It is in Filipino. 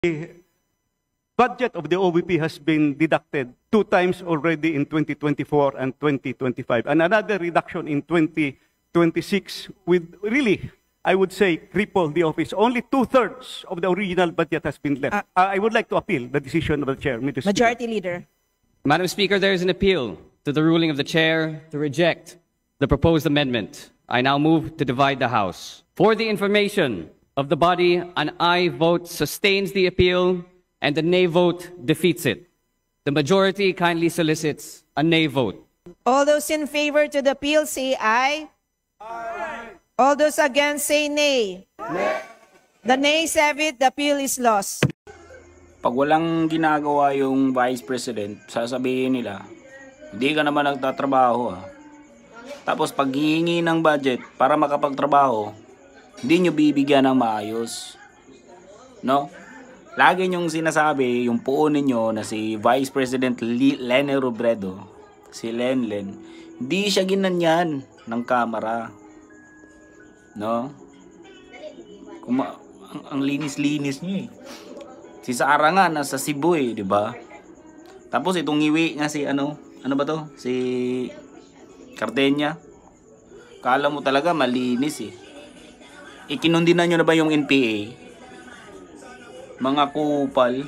budget of the OVP has been deducted 2 times already in 2024 and 2025, and another reduction in 2026 with really, I would say, cripple the office. Only 2/3 of the original budget has been left. I would like to appeal the decision of the chair. Majority Leader. Madam Speaker, there is an appeal to the ruling of the chair to reject the proposed amendment. I now move to divide the House. For the information of the body, an aye vote sustains the appeal and the nay vote defeats it. The majority kindly solicits a nay vote. All those in favor to the appeal say aye. Aye. All those against say nay. Nay. The nays have it, the appeal is lost. Pag walang ginagawa yung Vice President, sasabihin nila, hindi ka naman nagtatrabaho ah. Tapos pag hihingi ng budget para makapagtrabaho, hindi nyo bibigyan ng maayos. No? Lagi nyong sinasabi, yung puon ninyo na si Vice President Leni Robredo, si Lenlen, hindi siya ginanyan ng kamera. No? Ang linis-linis niya eh. Si Sara nga nasa Cebu eh, di ba? Tapos itong ngiwi nga si ano ba to? Si Cardeña. Kala mo talaga malinis eh. Ikinundinan nyo na ba yung NPA? Mga kupal.